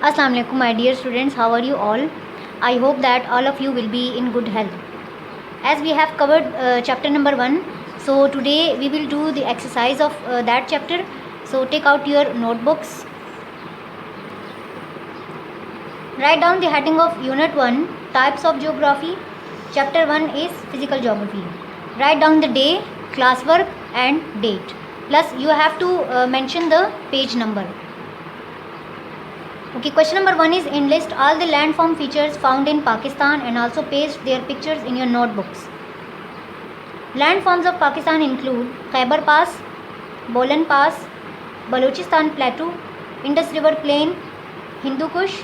Assalamu alaikum, my dear students. How are you all? I hope that all of you will be in good health. As we have covered chapter number 1, so today we will do the exercise of that chapter. So take out your notebooks. Write down the heading of Unit 1, Types of Geography. Chapter 1 is Physical Geography. Write down the day, classwork and date. Plus you have to mention the page number. Okay, question number 1 is enlist all the landform features found in Pakistan and also paste their pictures in your notebooks. Landforms of Pakistan include Khyber Pass, Bolan Pass, Balochistan Plateau, Indus River Plain, Hindu Kush,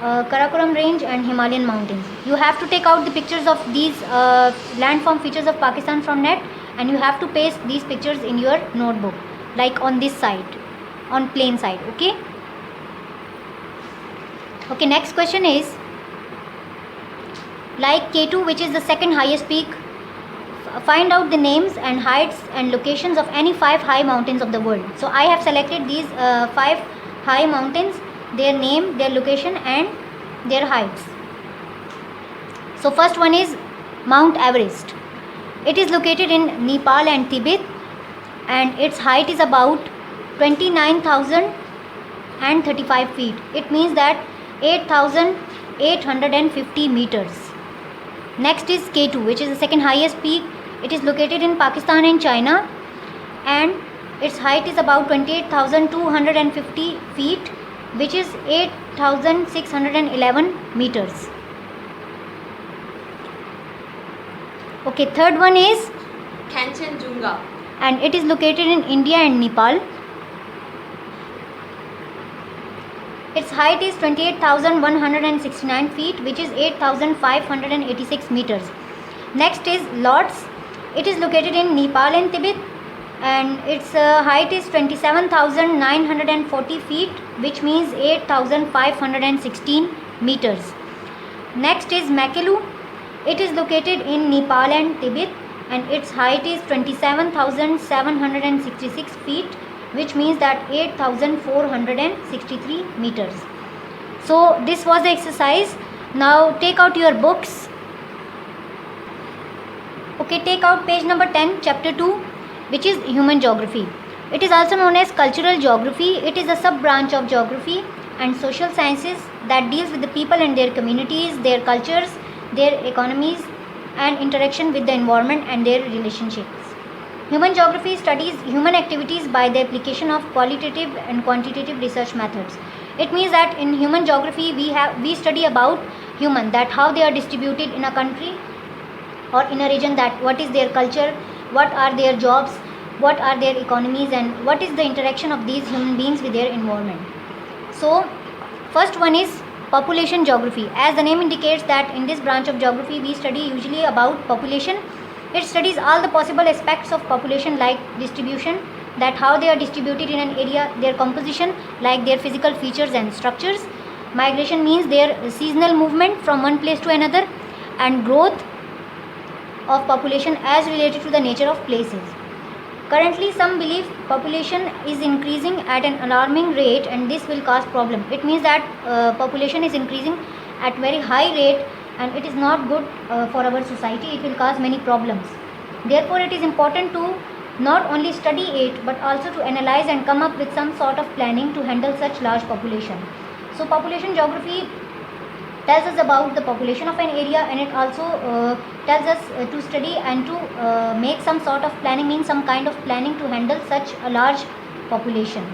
Karakoram Range and Himalayan Mountains. You have to take out the pictures of these landform features of Pakistan from net and you have to paste these pictures in your notebook, like on this side, on plain side. Okay, next question is, like K2, which is the second highest peak, find out the names and heights and locations of any 5 high mountains of the world. So I have selected these 5 high mountains, their name, their location and their heights. So first one is Mount Everest. It is located in Nepal and Tibet and its height is about 29,035 feet. It means that 8,850 meters. Next is K2, which is the second highest peak. It is located in Pakistan and China and its height is about 28,250 feet, which is 8,611 meters. Okay, third one is Kanchenjunga and it is located in India and Nepal. Its height is 28,169 feet, which is 8,586 meters. Next is Lhotse. It is located in Nepal and Tibet and its height is 27,940 feet, which means 8,516 meters. Next is Makalu. It is located in Nepal and Tibet and its height is 27,766 feet, which means that 8,463 meters. So this was the exercise. Now take out your books. Okay, take out page number 10, chapter 2, which is Human Geography. It is also known as Cultural Geography. It is a sub-branch of geography and social sciences that deals with the people and their communities, their cultures, their economies and interaction with the environment and their relationships. Human geography studies human activities by the application of qualitative and quantitative research methods. It means that in human geography we study about human, that how they are distributed in a country or in a region, that what is their culture, what are their jobs, what are their economies and what is the interaction of these human beings with their environment. So first one is population geography. As the name indicates that in this branch of geography we study usually about population. It studies all the possible aspects of population, like distribution, that how they are distributed in an area, their composition, like their physical features and structures. Migration means their seasonal movement from one place to another, and growth of population as related to the nature of places. Currently some believe population is increasing at an alarming rate and this will cause problem. It means that population is increasing at very high rate and it is not good for our society. It will cause many problems. Therefore it is important to not only study it but also to analyze and come up with some sort of planning to handle such large population. So population geography tells us about the population of an area and it also tells us to study and to make some sort of planning, means some kind of planning to handle such a large population.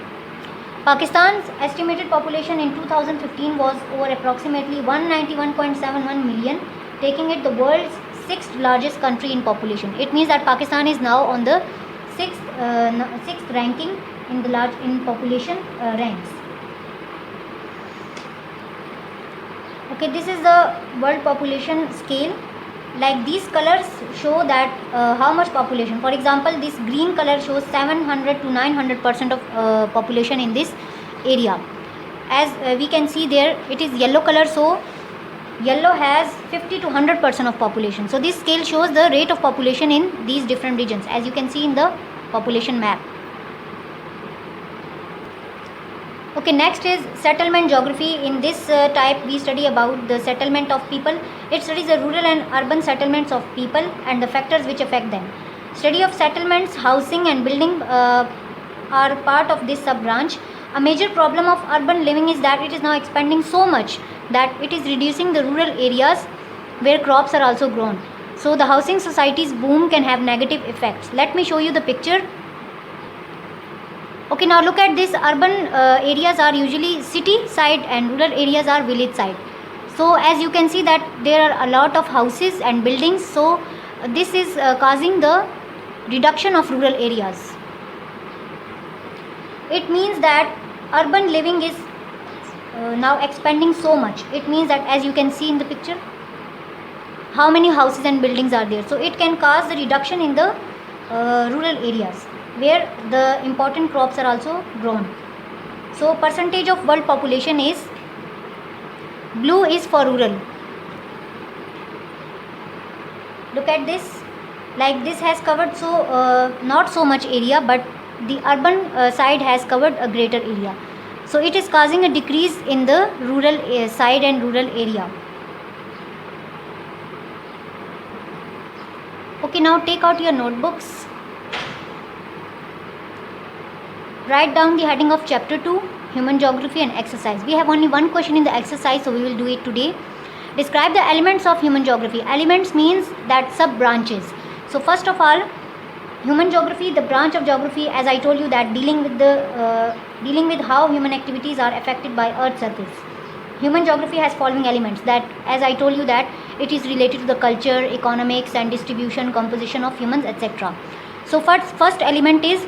Pakistan's estimated population in 2015 was over approximately 191.71 million, taking it the world's 6th largest country in population. It means that Pakistan is now on the 6th ranking in the population ranks. Okay, this is the world population scale. Like these colors show that how much population. For example, this green color shows 700 to 900% of population in this area. As we can see there, it is yellow color, so yellow has 50 to 100% of population. So this scale shows the rate of population in these different regions, as you can see in the population map. Okay, next is settlement geography. In this type we study about the settlement of people. It studies the rural and urban settlements of people and the factors which affect them. Study of settlements, housing and building are part of this sub branch. A major problem of urban living is that it is now expanding so much that it is reducing the rural areas where crops are also grown. So the housing society's boom can have negative effects. Let me show you the picture. Okay, now look at this. Urban areas are usually city side and rural areas are village side. So as you can see that there are a lot of houses and buildings. So this is causing the reduction of rural areas. It means that urban living is now expanding so much. It means that as you can see in the picture, how many houses and buildings are there. So it can cause the reduction in the rural areas where the important crops are also grown. So percentage of world population is, blue is for rural. Look at this, like this has covered so not so much area, but the urban side has covered a greater area. So it is causing a decrease in the rural side and rural area. Okay, now take out your notebooks. Write down the heading of chapter 2, human geography, and exercise. We have only one question in the exercise, so we will do it today. Describe the elements of human geography. Elements means that sub branches. So first of all, human geography, the branch of geography, as I told you, that dealing with how human activities are affected by Earth's surface. Human geography has following elements, that as I told you that it is related to the culture, economics and distribution, composition of humans, etc. So first element is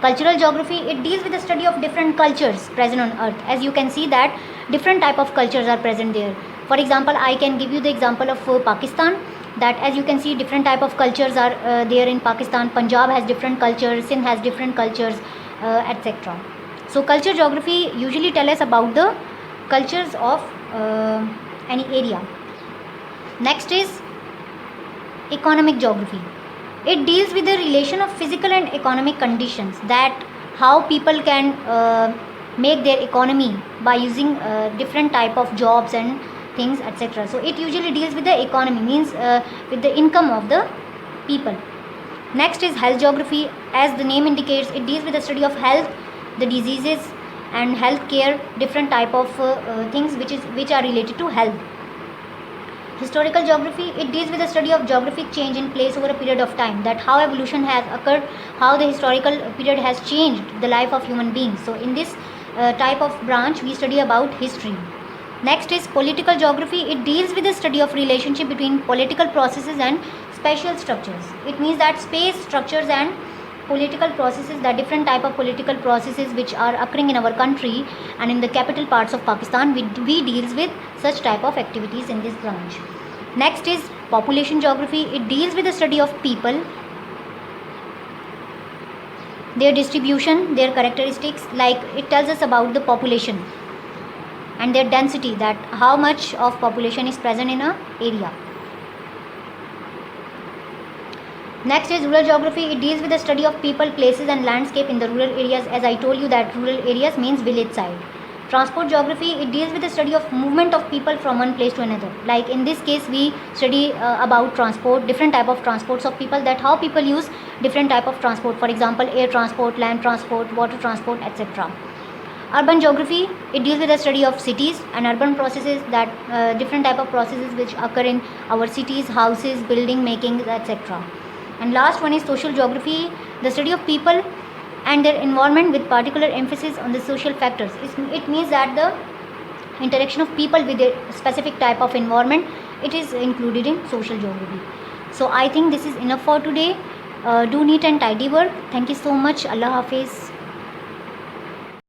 cultural geography. It deals with the study of different cultures present on Earth. As you can see that different type of cultures are present there. For example, I can give you the example of Pakistan, that as you can see different type of cultures are there in Pakistan. Punjab has different cultures, Sindh has different cultures, etc. So culture geography usually tell us about the cultures of any area. Next is economic geography. It deals with the relation of physical and economic conditions, that how people can make their economy by using different type of jobs and things, etc. So it usually deals with the economy, means with the income of the people. Next is health geography. As the name indicates, it deals with the study of health, the diseases and health care, different type of things which are related to health. Historical geography, it deals with the study of geographic change in place over a period of time, that how evolution has occurred, how the historical period has changed the life of human beings. So in this type of branch we study about history. Next is political geography. It deals with the study of relationship between political processes and spatial structures. It means that space, structures and political processes, the different type of political processes which are occurring in our country and in the capital parts of Pakistan, we deals with such type of activities in this branch. Next is population geography. It deals with the study of people, their distribution, their characteristics, like it tells us about the population and their density, that how much of population is present in a area. Next is rural geography. It deals with the study of people, places and landscape in the rural areas. As I told you that rural areas means village side. Transport geography, it deals with the study of movement of people from one place to another. Like in this case we study about transport, different type of transports of people, that how people use different type of transport, for example air transport, land transport, water transport, etc. Urban geography, it deals with the study of cities and urban processes, that different type of processes which occur in our cities, houses, building making, etc. And last one is social geography, the study of people and their environment with particular emphasis on the social factors. It means that the interaction of people with a specific type of environment, it is included in social geography. So I think this is enough for today. Do neat and tidy work. Thank you so much. Allah Hafiz.